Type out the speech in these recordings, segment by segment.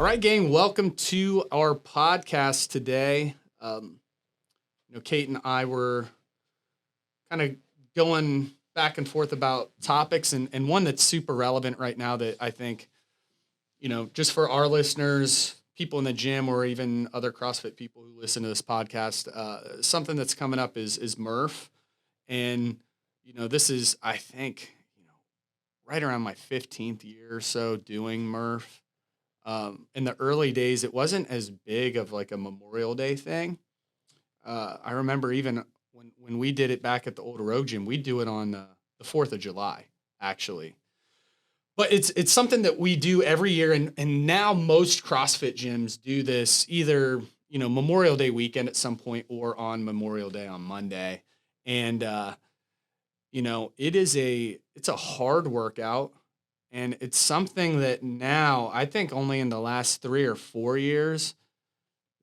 All right, gang, welcome to our podcast today. Kate and I were kind of going back and forth about topics, and one that's super relevant right now that I think, just for our listeners, people in the gym, or even other CrossFit people who listen to this podcast, something that's coming up is Murph. And, this is, I think, right around my 15th year or so doing Murph. In the early days, it wasn't as big of like a Memorial Day thing. I remember even when we did it back at the old Rogue Gym, we'd do it on the 4th of July, actually. But it's something that we do every year. And now most CrossFit gyms do this either, Memorial Day weekend at some point or on Memorial Day on Monday. And, it's a hard workout. And it's something that now, I think only in the last 3 or 4 years,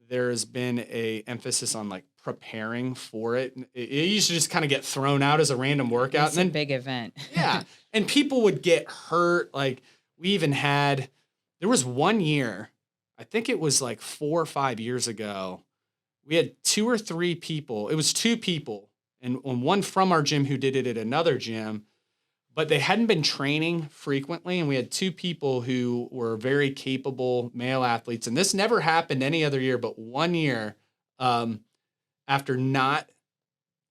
there has been a emphasis on like preparing for it. It used to just kind of get thrown out as a random workout. It's a big event. Yeah. And people would get hurt. Like there was one year, I think it was like 4 or 5 years ago, we had 2 or 3 people. It was 2 people and one from our gym who did it at another gym. But they hadn't been training frequently, and we had 2 people who were very capable male athletes. And this never happened any other year, but one year, after not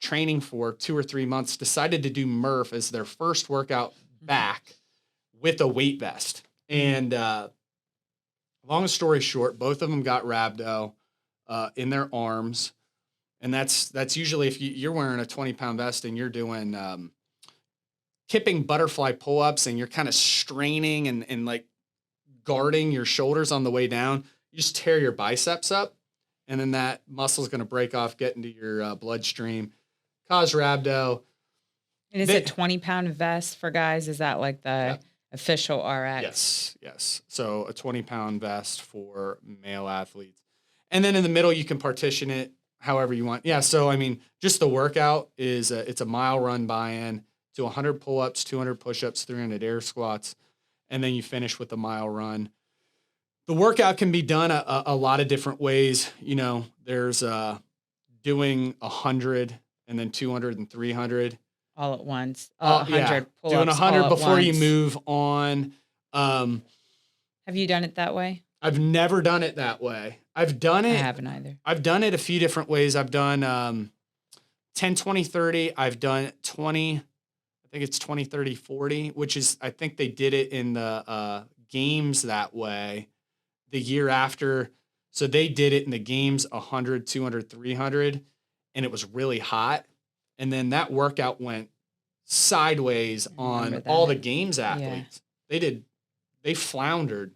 training for 2 or 3 months, decided to do Murph as their first workout back with a weight vest. And long story short, both of them got rhabdo in their arms. And that's usually if you're wearing a 20-pound vest and you're doing kipping butterfly pull-ups and you're kind of straining and like guarding your shoulders on the way down, you just tear your biceps up, and then that muscle is going to break off, get into your bloodstream, cause rhabdo. And is it 20-pound vest for guys? Is that like the official RX? Yes. So a 20-pound vest for male athletes. And then in the middle, you can partition it however you want. Yeah, so I mean, just the workout is it's a mile run buy-in, to 100 pull-ups, 200 push-ups, 300 air squats, and then you finish with a mile run. The workout can be done a lot of different ways. There's doing 100 and then 200 and 300. All at once. 100 pull-ups. Doing 100 before you move on. Have you done it that way? I've never done it that way. I've done it. I haven't either. I've done it a few different ways. I've done 10, 20, 30. I've done 20. I think it's 20, 30, 40, which is, I think they did it in the games that way the year after. So they did it in the games 100, 200, 300, and it was really hot. And then that workout went sideways on all the games athletes. Yeah. They floundered.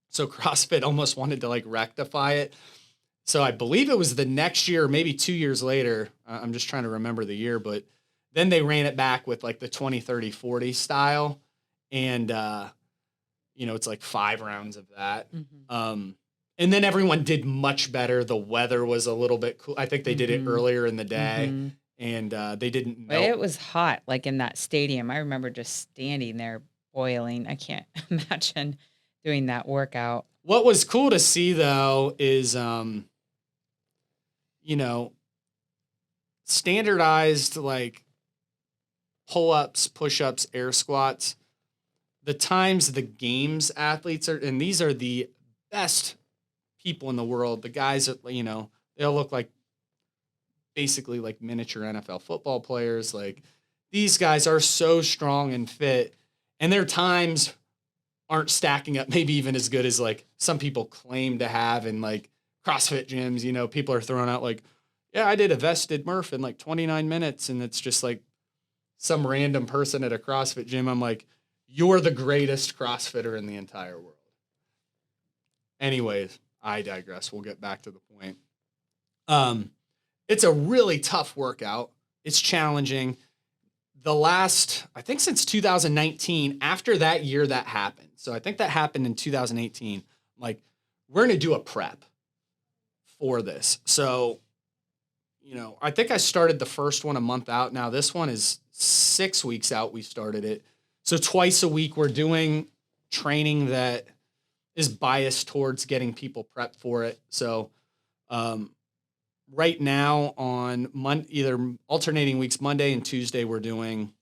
So CrossFit almost wanted to like rectify it. So I believe it was the next year, maybe 2 years later. I'm just trying to remember the year, but then they ran it back with like the 20, 30, 40 style. And, it's like 5 rounds of that. Mm-hmm. And then everyone did much better. The weather was a little bit cool. I think they did it earlier in the day, and they didn't melt. It was hot, like in that stadium. I remember just standing there boiling. I can't imagine doing that workout. What was cool to see, though, is, standardized like pull-ups, push-ups, air squats. The times the games athletes are, and these are the best people in the world. The guys that, they'll look like basically like miniature NFL football players. Like these guys are so strong and fit, and their times aren't stacking up maybe even as good as like some people claim to have in like CrossFit gyms. People are throwing out like, yeah, I did a vested Murph in like 29 minutes. And it's just like some random person at a CrossFit gym. I'm like, you're the greatest CrossFitter in the entire world. Anyways, I digress. We'll get back to the point. It's a really tough workout. It's challenging. I think since 2019, after that year that happened. So I think that happened in 2018. Like, we're going to do a prep for this. So, I think I started the first one a month out. Now this one is 6 weeks out. We started it. So twice a week we're doing training that is biased towards getting people prepped for it. So, um, right now on either alternating weeks, Monday and Tuesday, we're doing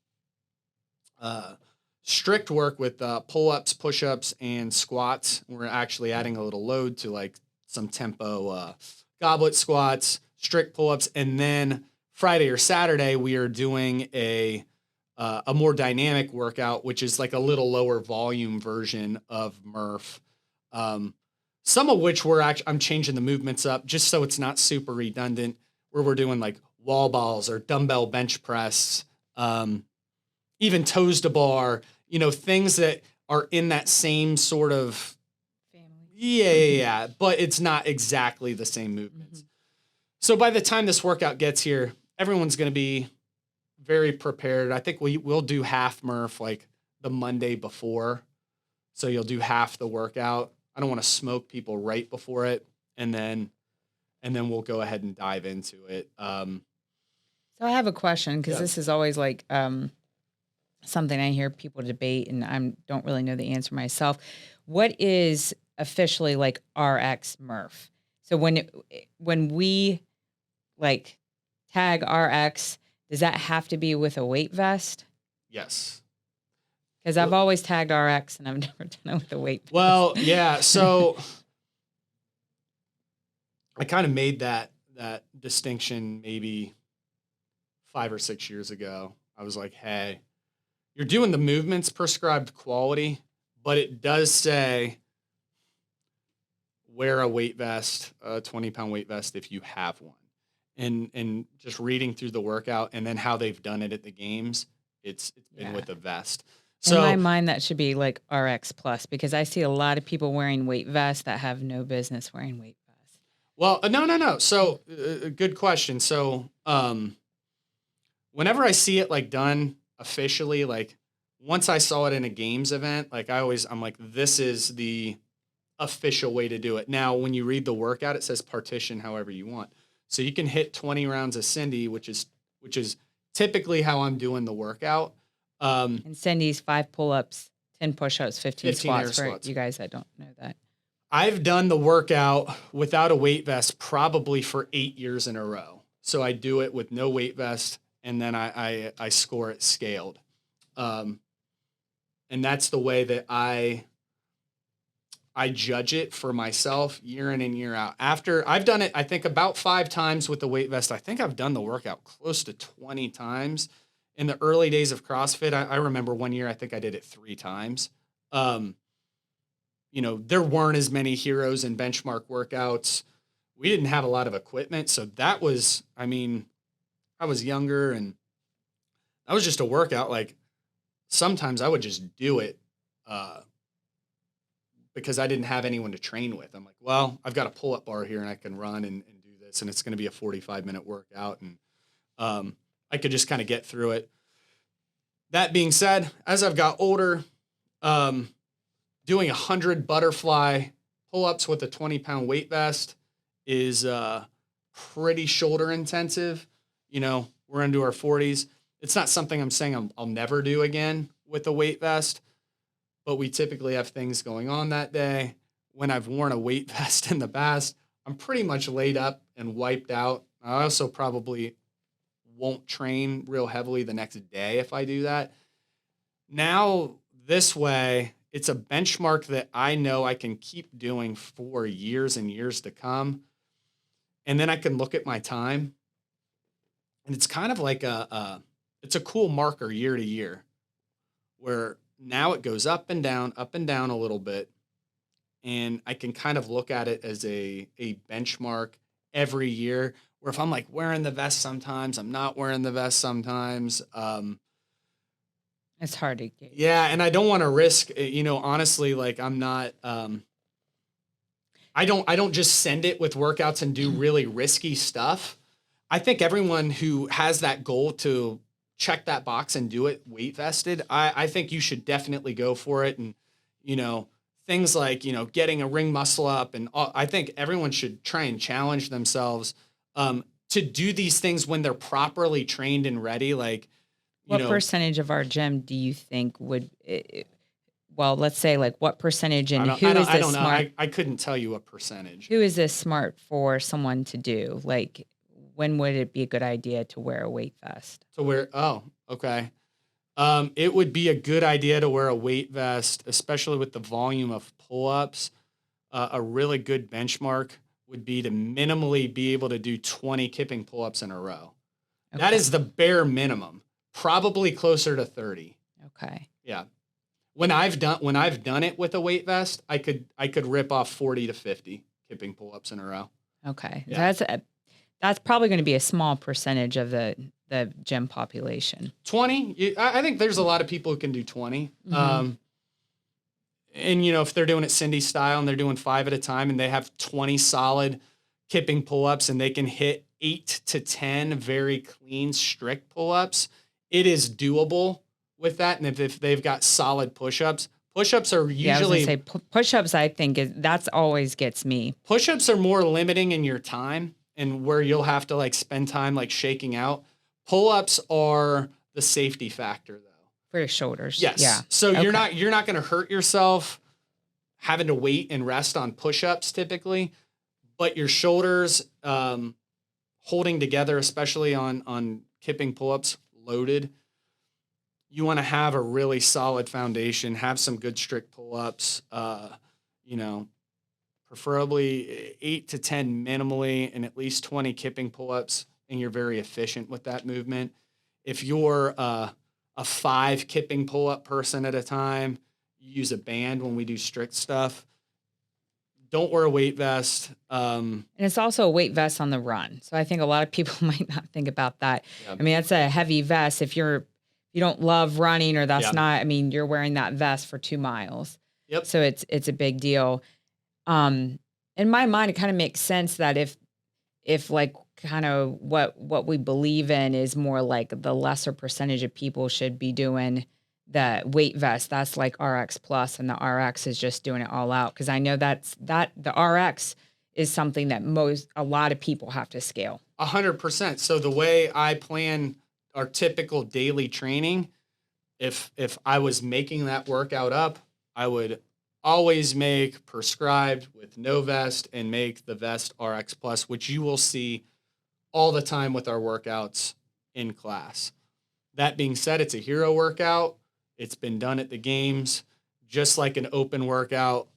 uh, strict work with pull-ups, push-ups, and squats. We're actually adding a little load to like some tempo goblet squats, strict pull-ups, and then Friday or Saturday we are doing a more dynamic workout, which is like a little lower volume version of Murph. Um, some of which I'm changing the movements up just so it's not super redundant. Where we're doing like wall balls or dumbbell bench press. Even toes to bar, things that are in that same sort of Family. yeah, but it's not exactly the same movements. So by the time this workout gets here, everyone's going to be very prepared. I think we'll do half Murph like the Monday before. So you'll do half the workout. I don't want to smoke people right before it, and then we'll go ahead and dive into it. So I have a question because this is always like something I hear people debate, and I don't really know the answer myself. What is officially like RX Murph? So when we like tag RX, does that have to be with a weight vest? Yes. Because I've always tagged RX and I've never done it with a weight vest. Well, yeah. So I kind of made that distinction maybe 5 or 6 years ago. I was like, hey, you're doing the movements prescribed quality, but it does say wear a weight vest, a 20-pound weight vest if you have one. And just reading through the workout and then how they've done it at the games, it's been with a vest. So in my mind, that should be like RX plus, because I see a lot of people wearing weight vests that have no business wearing weight vests. Well, no. So good question. So whenever I see it like done officially, like once I saw it in a games event, like I'm like, this is the official way to do it. Now, when you read the workout, it says partition however you want. So you can hit 20 rounds of Cindy, which is typically how I'm doing the workout. And Cindy's 5 pull-ups, 10 push-ups, 15 squats for squats. You guys that don't know that. I've done the workout without a weight vest probably for 8 years in a row. So I do it with no weight vest, and then I score it scaled. And that's the way that I judge it for myself year in and year out. After I've done it, I think about 5 times with the weight vest. I think I've done the workout close to 20 times. In the early days of CrossFit, I remember one year, I think I did it 3 times. There weren't as many heroes and benchmark workouts. We didn't have a lot of equipment. So that was, I was younger and that was just a workout. Like sometimes I would just do it, because I didn't have anyone to train with. I'm like, well, I've got a pull-up bar here and I can run and do this, and it's going to be a 45-minute workout. And I could just kind of get through it. That being said, as I've got older, doing 100 butterfly pull-ups with a 20-pound weight vest is pretty shoulder intensive. We're into our 40s. It's not something I'm saying I'll never do again with a weight vest, but we typically have things going on that day. When I've worn a weight vest in the past, I'm pretty much laid up and wiped out. I also probably won't train real heavily the next day if I do that. Now, this way, it's a benchmark that I know I can keep doing for years and years to come. And then I can look at my time. And it's kind of like it's a cool marker year to year, where now it goes up and down a little bit. And I can kind of look at it as a benchmark every year, where if I'm like wearing the vest sometimes, I'm not wearing the vest sometimes. It's hard to get. Yeah. And I don't want to risk, honestly, like I'm not, I don't just send it with workouts and do really risky stuff. I think everyone who has that goal to check that box and do it weight vested, I think you should definitely go for it. And, things like, getting a ring muscle up. And I think everyone should try and challenge themselves to do these things when they're properly trained and ready. Like, what percentage of our gym do you think would well, let's say like what percentage and I don't, is I this don't know. smart? I couldn't tell you a percentage. Who is this smart for someone to do? Like, when would it be a good idea to wear a weight vest? To wear, oh, okay. It would be a good idea to wear a weight vest, especially with the volume of pull-ups. A really good benchmark would be to minimally be able to do 20 kipping pull-ups in a row. That Okay. is the bare minimum, probably closer to 30. Okay. Yeah. When I've done it with a weight vest, I could rip off 40 to 50 kipping pull-ups in a row. Okay. Yeah. That's probably going to be a small percentage of the gym population. 20, I think there's a lot of people who can do 20. Mm-hmm. And if they're doing it Cindy style and they're doing 5 at a time and they have 20 solid kipping pull-ups and they can hit 8 to 10 very clean strict pull-ups, it is doable with that. And if they've got solid push-ups are usually, I was gonna say push-ups. I think that's always gets me. Push-ups are more limiting in your time and where you'll have to like spend time like shaking out. Pull-ups are the safety factor though. For your shoulders. Yes. Yeah. So Okay. you're not going to hurt yourself having to wait and rest on push-ups typically, but your shoulders holding together, especially on kipping pull-ups loaded, you want to have a really solid foundation, have some good strict pull-ups, preferably 8 to 10 minimally and at least 20 kipping pull-ups, and you're very efficient with that movement. If you're a 5 kipping pull-up person at a time, you use a band when we do strict stuff. Don't wear a weight vest. And it's also a weight vest on the run. So I think a lot of people might not think about that. Yeah. I mean, that's a heavy vest. If you don't love running or that's Yeah. not, I mean, you're wearing that vest for 2 miles. Yep. So it's a big deal. In my mind, it kind of makes sense that if like kind of what we believe in is more like the lesser percentage of people should be doing the weight vest, that's like RX plus, and the RX is just doing it all out. Cause I know that the RX is something that a lot of people have to scale. 100%. So the way I plan our typical daily training, if I was making that workout up, I would always make prescribed with no vest and make the vest RX plus, which you will see all the time with our workouts in class. That being said, it's a hero workout. It's been done at the games, just like an open workout,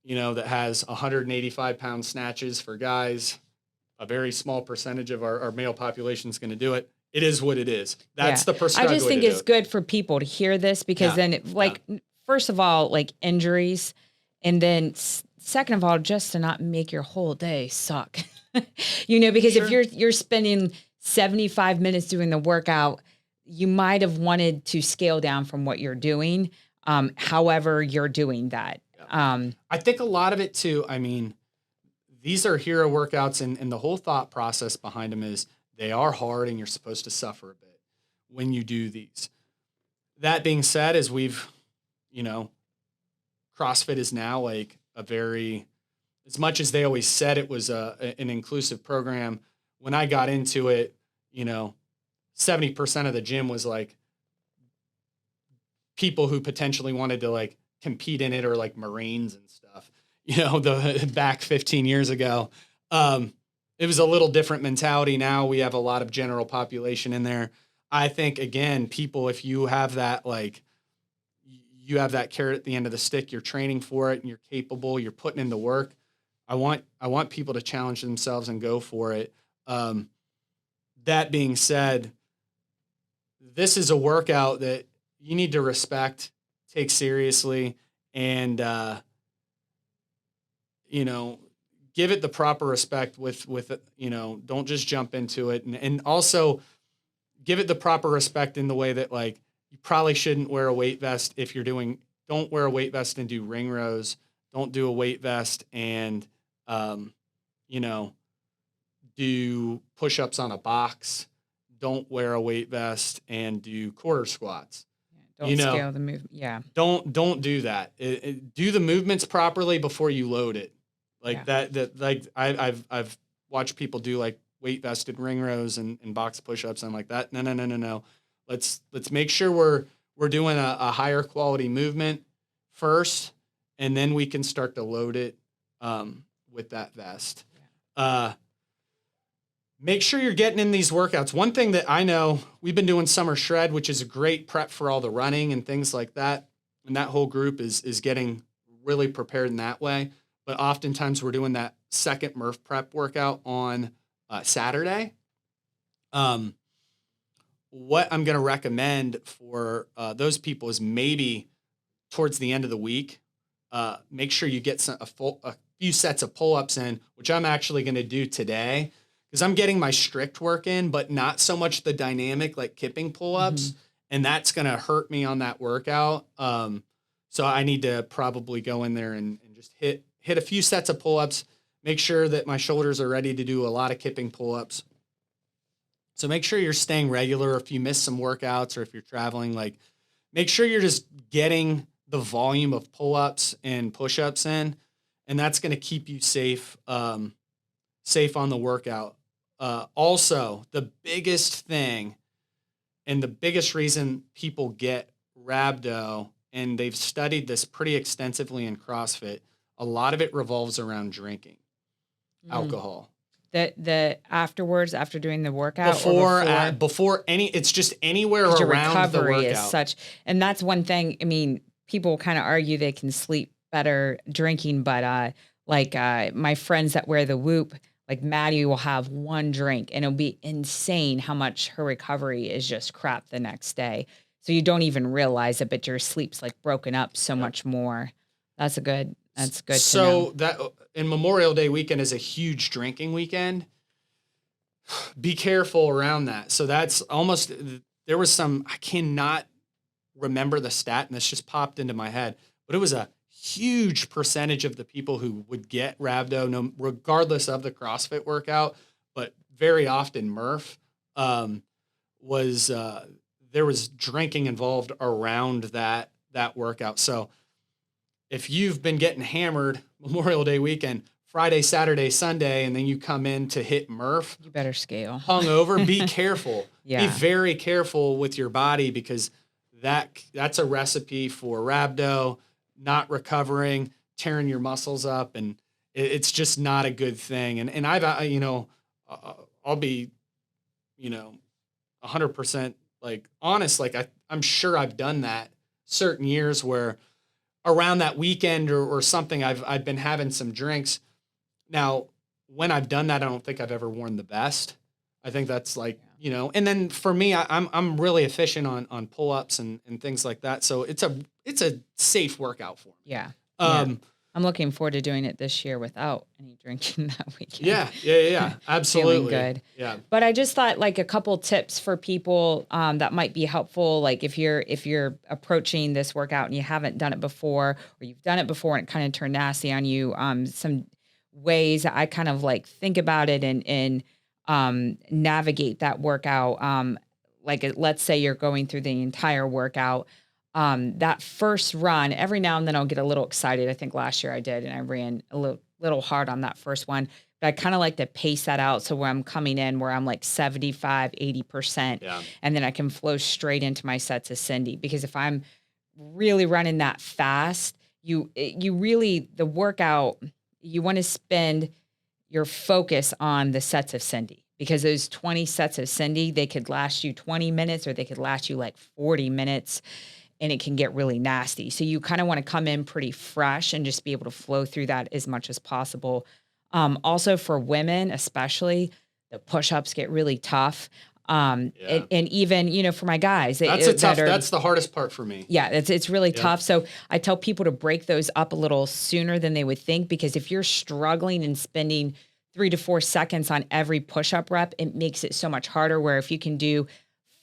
that has 185-pound snatches for guys. A very small percentage of our male population is going to do it. It is what it is. That's the prescribed I just way think to do it's it. good for people to hear this because then, first of all, like injuries, and then second of all, just to not make your whole day suck. Because Sure. if you're spending 75 minutes doing the workout, you might have wanted to scale down from what you're doing. However, you're doing that. I think a lot of it too, I mean, these are hero workouts and the whole thought process behind them is they are hard and you're supposed to suffer a bit when you do these. That being said, as we've, CrossFit is now like a very, as much as they always said it was an inclusive program, when I got into it, 70% of the gym was like people who potentially wanted to like compete in it or like Marines and stuff, the back 15 years ago. It was a little different mentality. Now we have a lot of general population in there. I think again, people, if you have that, like you have that carrot at the end of the stick, you're training for it and you're capable, you're putting in the work. I want people to challenge themselves and go for it. That being said, this is a workout that you need to respect, take seriously, and give it the proper respect with don't just jump into it, and also give it the proper respect in the way that like you probably shouldn't wear a weight vest if you're don't wear a weight vest and do ring rows. Don't do a weight vest and do push-ups on a box. Don't wear a weight vest and do quarter squats. Don't scale the move. Yeah. Don't do that. Do the movements properly before you load it. Like that like I've watched people do like weight vested ring rows and box push-ups. I'm like that. No. Let's make sure we're doing a higher quality movement first, and then we can start to load it with that vest. Make sure you're getting in these workouts. One thing that I know, we've been doing summer shred, which is a great prep for all the running and things like that. And that whole group is getting really prepared in that way. But oftentimes we're doing that second Murph prep workout on Saturday. What I'm going to recommend for those people is maybe towards the end of the week, make sure you get a few sets of pull-ups in, which I'm actually going to do today because I'm getting my strict work in, but not so much the dynamic like kipping pull-ups. Mm-hmm. And that's going to hurt me on that workout. So I need to probably go in there and just hit a few sets of pull-ups, make sure that my shoulders are ready to do a lot of kipping pull-ups. So make sure you're staying regular. If you miss some workouts or if you're traveling, like make sure you're just getting the volume of pull-ups and push-ups in, and that's going to keep you safe on the workout. Also, the biggest thing and the biggest reason people get rhabdo, and they've studied this pretty extensively in CrossFit, a lot of it revolves around drinking alcohol. The afterwards, after doing the workout, before any, it's just anywhere around your recovery the workout. Is such, and that's one thing. I mean, people kind of argue they can sleep better drinking, but my friends that wear the Whoop, like Maddie will have one drink and it'll be insane how much her recovery is just crap the next day. So you don't even realize it, but your sleep's like broken up so much more. That's good. So that in Memorial Day weekend is a huge drinking weekend. Be careful around that. So that's almost, there was some, I cannot remember the stat and this just popped into my head, but it was a huge percentage of the people who would get rhabdo, regardless of the CrossFit workout, but very often Murph there was drinking involved around that workout. So if you've been getting hammered Memorial Day weekend, Friday, Saturday, Sunday, and then you come in to hit Murph, you better scale. Hungover, be careful. Yeah. Be very careful with your body because that's a recipe for rhabdo, not recovering, tearing your muscles up, and it's just not a good thing. And I've, I'll be, 100% like honest. Like I'm sure I've done that certain years where around that weekend or something, I've been having some drinks. Now, when I've done that, I don't think I've ever worn the best. I think that's like, and then for me, I'm really efficient on pull-ups and things like that. So it's a safe workout for me. Yeah. I'm looking forward to doing it this year without any drinking that weekend. Yeah. Absolutely. Feeling good. Yeah. But I just thought like a couple tips for people that might be helpful. Like if you're approaching this workout and you haven't done it before, or you've done it before and it kind of turned nasty on you, some ways I kind of like think about it and navigate that workout. Let's say you're going through the entire workout. That first run, every now and then I'll get a little excited. I think last year I did, and I ran a little hard on that first one. But I kind of like to pace that out. So where I'm coming in, where I'm like 75, 80%, and then I can flow straight into my sets of Cindy. Because if I'm really running that fast, the workout, you want to spend your focus on the sets of Cindy. Because those 20 sets of Cindy, they could last you 20 minutes or they could last you like 40 minutes. And it can get really nasty. So you kind of want to come in pretty fresh and just be able to flow through that as much as possible. Also for women, especially, the push-ups get really tough. And even, for my guys. That's the hardest part for me. Yeah, it's really tough. So I tell people to break those up a little sooner than they would think, because if you're struggling and spending 3 to 4 seconds on every push-up rep, it makes it so much harder, where if you can do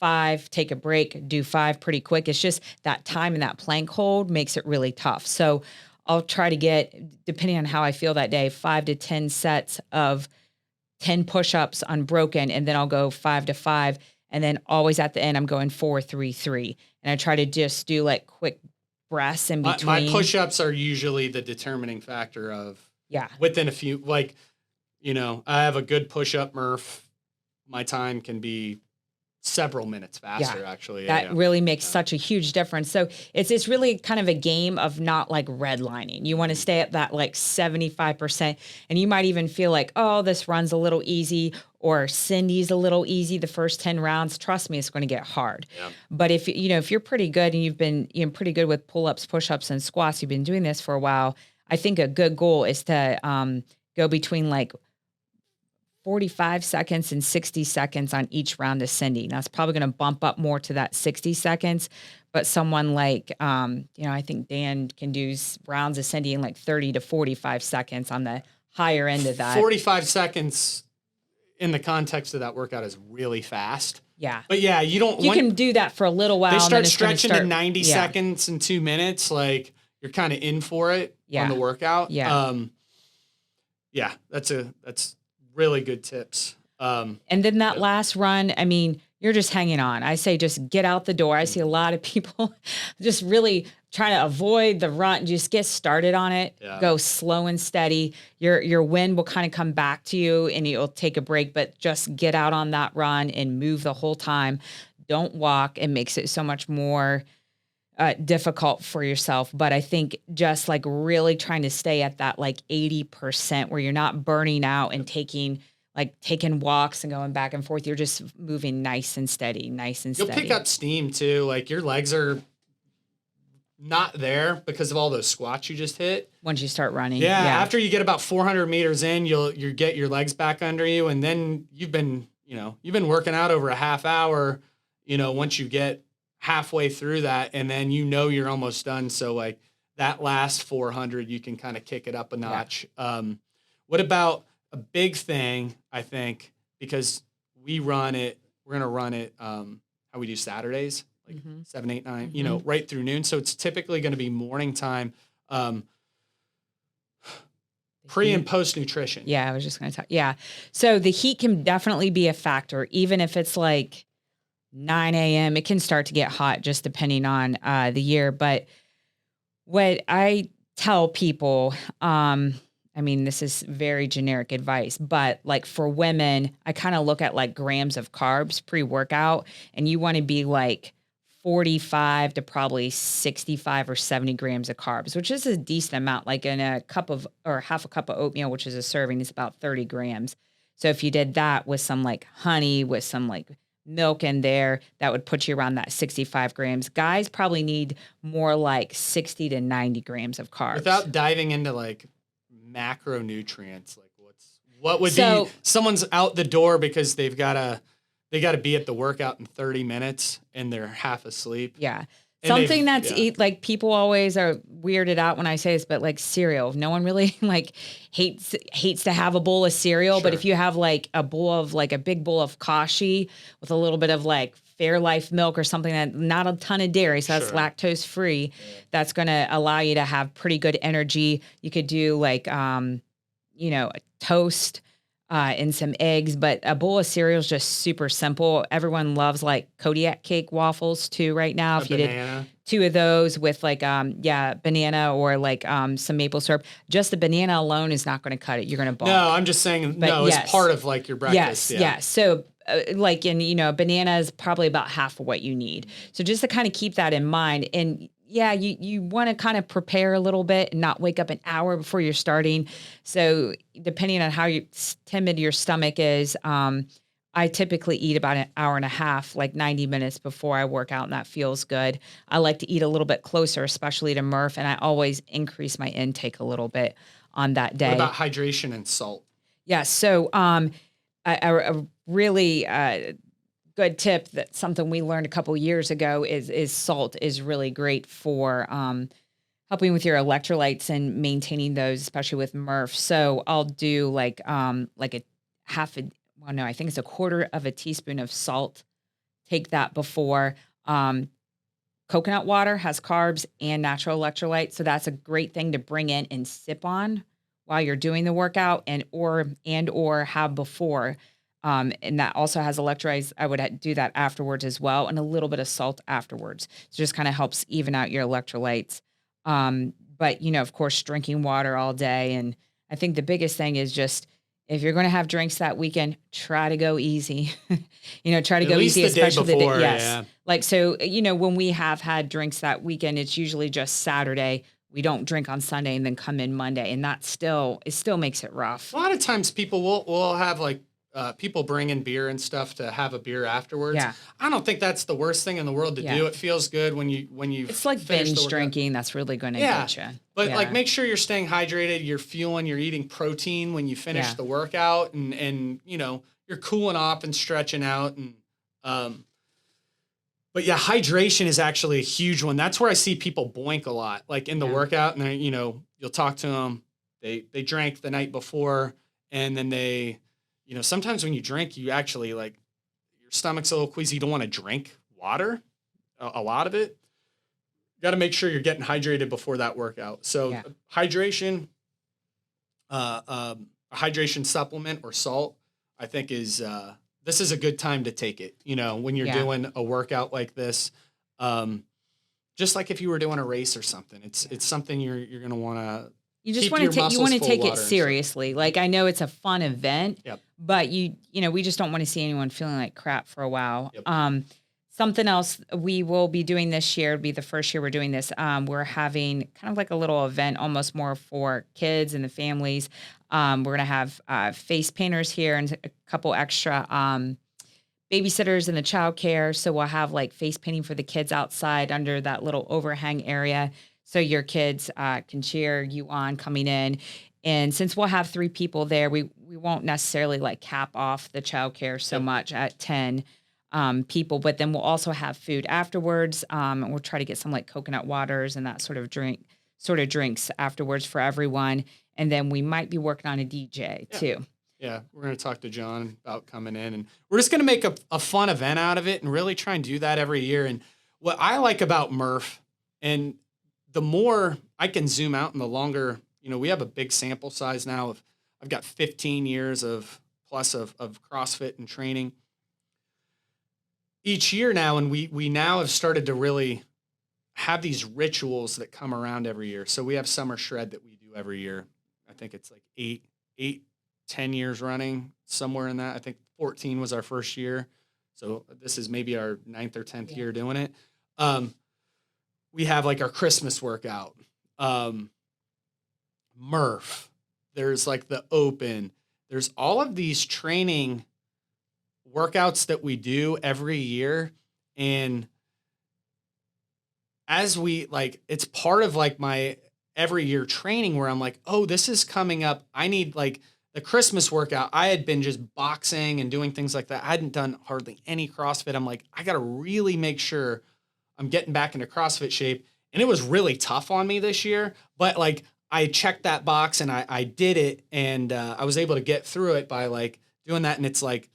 5, take a break, do 5 pretty quick. It's just that time and that plank hold makes it really tough. So I'll try to get, depending on how I feel that day, 5 to 10 sets of 10 push-ups unbroken, and then I'll go 5 to 5. And then always at the end, I'm going 4, 3, 3. And I try to just do like quick breaths in between. My push-ups are usually the determining factor of within a few, I have a good push-up Murph. My time can be several minutes faster, actually. That really makes such a huge difference. So it's really kind of a game of not like redlining. You want to stay at that like 75%. And you might even feel like, oh, this run's a little easy, or Cindy's a little easy the first 10 rounds. Trust me, it's going to get hard. Yeah. But if you're pretty good and you've been pretty good with pull-ups, push-ups, and squats, you've been doing this for a while, I think a good goal is to go between like 45 seconds and 60 seconds on each round of Cindy. Now, it's probably going to bump up more to that 60 seconds, but someone like, I think Dan can do rounds of Cindy in like 30 to 45 seconds on the higher end of that. 45 seconds in the context of that workout is really fast. Yeah. But yeah, you can do that for a little while. They start stretching to 90 seconds and 2 minutes. Like, you're kind of in for it on the workout. Yeah. That's really good tips. And then that last run, I mean, you're just hanging on. I say just get out the door. I see a lot of people just really trying to avoid the run. Just get started on it. Yeah. Go slow and steady. Your wind will kind of come back to you and you'll take a break, but just get out on that run and move the whole time. Don't walk. It makes it so much more difficult for yourself. But I think just like really trying to stay at that like 80% where you're not burning out and taking walks and going back and forth. You're just moving nice and steady. You'll pick up steam too. Like, your legs are not there because of all those squats you just hit. Once you start running. Yeah. After you get about 400 meters in, you get your legs back under you. And then you've been working out over a half hour, once you get halfway through that, and then you're almost done. So like that last 400, you can kind of kick it up a notch. Yeah. What about a big thing, I think, because we're going to run it how we do Saturdays, like 7, 8, 9, right through noon. So it's typically going to be morning time, pre and post nutrition. Yeah, I was just going to talk. Yeah. So the heat can definitely be a factor, even if it's like 9 a.m. It can start to get hot just depending on the year. But what I tell people, this is very generic advice, but like for women, I kind of look at like grams of carbs pre-workout, and you want to be like 45 to probably 65 or 70 grams of carbs, which is a decent amount. Like in half a cup of oatmeal, which is a serving, is about 30 grams. So if you did that with some like honey, with some like milk in there, that would put you around that 65 grams. Guys probably need more like 60 to 90 grams of carbs. Without diving into like macronutrients, like what would be someone's out the door because they got to be at the workout in 30 minutes and they're half asleep. Yeah. Something that's like people always are weirded out when I say this, but like cereal, no one really like hates to have a bowl of cereal. Sure. But if you have like a big bowl of kashi with a little bit of like Fairlife milk or something, that not a ton of dairy, so that's lactose free, that's going to allow you to have pretty good energy. You could do like, a toast and some eggs, but a bowl of cereal is just super simple. Everyone loves like Kodiak cake waffles too right now. If you did 2 of those with like, banana or like some maple syrup, just the banana alone is not going to cut it. You're going to bulk. No, I'm just saying, it's part of like your breakfast. Yes. So banana is probably about half of what you need. So just to kind of keep that in mind. And you want to kind of prepare a little bit and not wake up an hour before you're starting. So depending on how timid your stomach is, I typically eat about an hour and a half, like 90 minutes before I work out, and that feels good. I like to eat a little bit closer, especially to Murph, and I always increase my intake a little bit on that day. What about hydration and salt? Yeah, so a really good tip, that something we learned a couple years ago, is salt is really great for helping with your electrolytes and maintaining those, especially with Murph. So I'll do like a I think it's a quarter of a teaspoon of salt. Take that before. Coconut water has carbs and natural electrolytes, so that's a great thing to bring in and sip on while you're doing the workout, and or have before. And that also has electrolytes. I would do that afterwards as well, and a little bit of salt afterwards. So just kind of helps even out your electrolytes. But of course, drinking water all day. And I think the biggest thing is just if you're going to have drinks that weekend, try to go easy. Try to At go least easy, the day especially the before, day. Yes. yeah. Like, so, when we have had drinks that weekend, it's usually just Saturday. We don't drink on Sunday and then come in Monday. And it still makes it rough. A lot of times people will have like people bring in beer and stuff to have a beer afterwards. Yeah. I don't think that's the worst thing in the world to Yeah. do. It feels good when you It's like finish the binge workout. drinking. That's really going to get you. But Yeah. like make sure you're staying hydrated, you're fueling, you're eating protein when you finish Yeah. the workout and you're cooling off and stretching out and but yeah, hydration is actually a huge one. That's where I see people boink a lot, like in the workout, and you'll talk to them. They drank the night before, and then they, sometimes when you drink, you actually like your stomach's a little queasy. You don't want to drink water, a lot of it. You got to make sure you're getting hydrated before that workout. So hydration, a hydration supplement or salt, I think is. This is a good time to take it, when you're doing a workout like this. Just like if you were doing a race or something, it's something you're going to want to. You just want to take it seriously. Like, I know it's a fun event, but we just don't want to see anyone feeling like crap for a while. Yep. Something else we will be doing this year, it'll be the first year we're doing this. We're having kind of like a little event, almost more for kids and the families. We're going to have face painters here and a couple extra babysitters in the childcare. So we'll have like face painting for the kids outside under that little overhang area. So your kids can cheer you on coming in. And since we'll have 3 people there, we won't necessarily like cap off the childcare so much at 10 people, but then we'll also have food afterwards. And we'll try to get some like coconut waters and that sort of drinks afterwards for everyone. And then we might be working on a DJ too. Yeah, we're going to talk to John about coming in, and we're just going to make a fun event out of it and really try and do that every year. And what I like about Murph, and the more I can zoom out and the longer, we have a big sample size now I've got 15 years of CrossFit and training each year now. And we now have started to really have these rituals that come around every year. So we have summer shred that we do every year. I think it's like 10 years running, somewhere in that. I think 14 was our first year. So this is maybe our 9th or 10th year doing it. We have like our Christmas workout. Murph. There's like the open. There's all of these training workouts that we do every year. And as we it's part of like my every year training where I'm like, oh, this is coming up. I need like the Christmas workout. I had been just boxing and doing things like that. I hadn't done hardly any CrossFit. I'm like, I got to really make sure I'm getting back into CrossFit shape. And it was really tough on me this year, but like I checked that box and I did it. And I was able to get through it by like doing that. And it's like,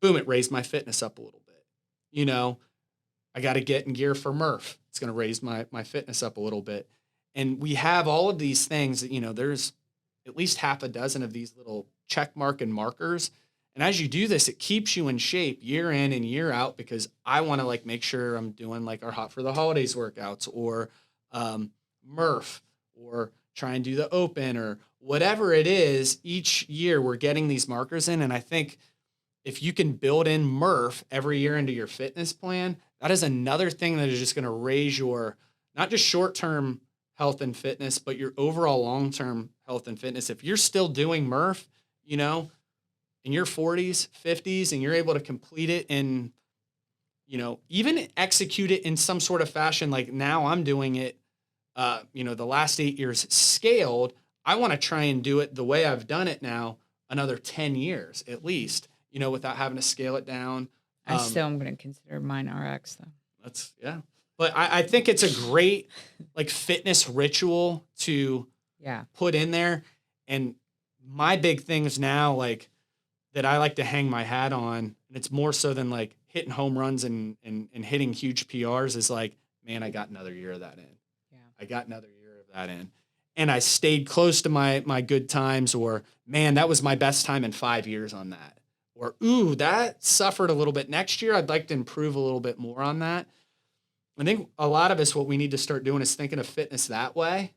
boom, it raised my fitness up a little bit. I got to get in gear for Murph. It's going to raise my fitness up a little bit. And we have all of these things that, there's at least half a dozen of these little check mark and markers. And as you do this, it keeps you in shape year in and year out, because I want to like make sure I'm doing like our Hot for the Holidays workouts or Murph, or try and do the open or whatever it is. Each year we're getting these markers in. And I think if you can build in Murph every year into your fitness plan, that is another thing that is just going to raise your, not just short-term health and fitness, but your overall long-term health and fitness. If you're still doing Murph, in your 40s, 50s, and you're able to complete it and, even execute it in some sort of fashion, like now I'm doing it, the last 8 years scaled, I want to try and do it the way I've done it now, another 10 years at least, without having to scale it down. I still am going to consider mine RX though. But I think it's a great like fitness ritual to put in there. And my big things now, like that I like to hang my hat on, and it's more so than like hitting home runs and hitting huge PRs, is like, man, I got another year of that in. Yeah. I got another year of that in. And I stayed close to my good times, or man, that was my best time in 5 years on that. Or, ooh, that suffered a little bit. Next year, I'd like to improve a little bit more on that. I think a lot of us, what we need to start doing is thinking of fitness that way.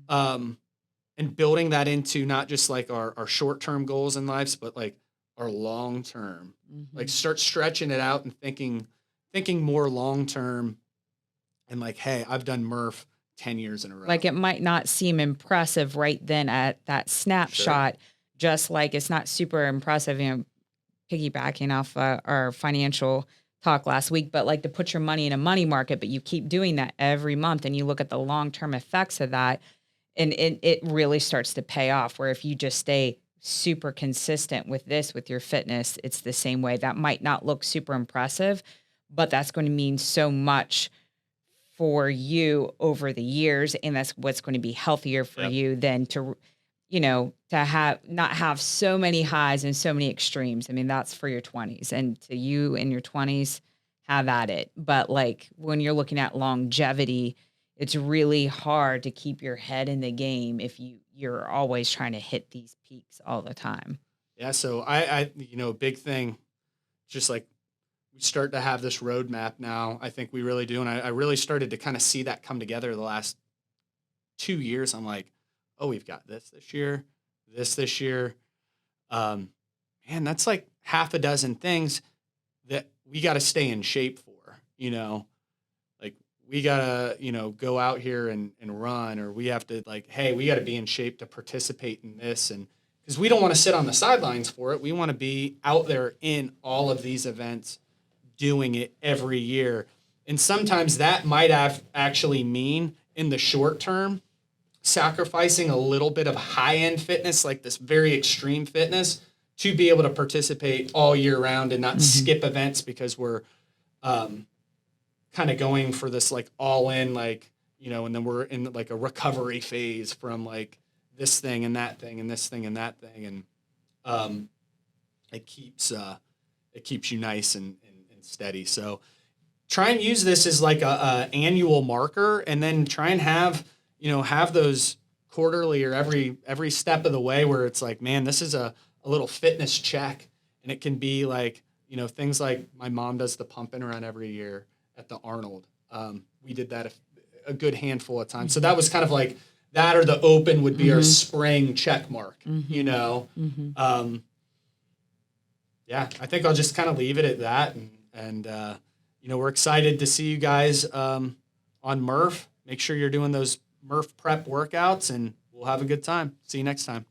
Mm-hmm. and building that into not just like our short-term goals in lives, but like our long-term, like start stretching it out and thinking more long-term and like, hey, I've done Murph 10 years in a row. Like it might not seem impressive right then at that snapshot, just like it's not super impressive, piggybacking off our financial talk last week, but like to put your money in a money market, but you keep doing that every month and you look at the long-term effects of that and it really starts to pay off. Where if you just stay super consistent with your fitness, it's the same way. That might not look super impressive, but that's going to mean so much for you over the years. And that's what's going to be healthier for you than to not have so many highs and so many extremes. I mean, that's for your 20s, and to you in your 20s, have at it. But like when you're looking at longevity, it's really hard to keep your head in the game if you're always trying to hit these peaks all the time. Yeah. So I big thing, just like we start to have this roadmap now. I think we really do. And I really started to kind of see that come together the last 2 years. I'm like, oh, we've got this year, this year. Man, that's like half a dozen things that we got to stay in shape for, like we got to, go out here and run, or we have to like, hey, we got to be in shape to participate in this. And because we don't want to sit on the sidelines for it. We want to be out there in all of these events, doing it every year. And sometimes that might actually mean in the short term, sacrificing a little bit of high-end fitness, like this very extreme fitness, to be able to participate all year round and not skip events because we're kind of going for this like all in, like, and then we're in like a recovery phase from like this thing and that thing and this thing and that thing. And it keeps you nice and steady. So try and use this as like a annual marker, and then try and have those quarterly or every step of the way where it's like, man, this is a little fitness check. And it can be like, things like my mom does the pumping run every year at the Arnold. We did that a good handful of times. So that was kind of like that, or the Open would be our spring check mark, Yeah, I think I'll just kind of leave it at that. And we're excited to see you guys on Murph. Make sure you're doing those Murph prep workouts, and we'll have a good time. See you next time.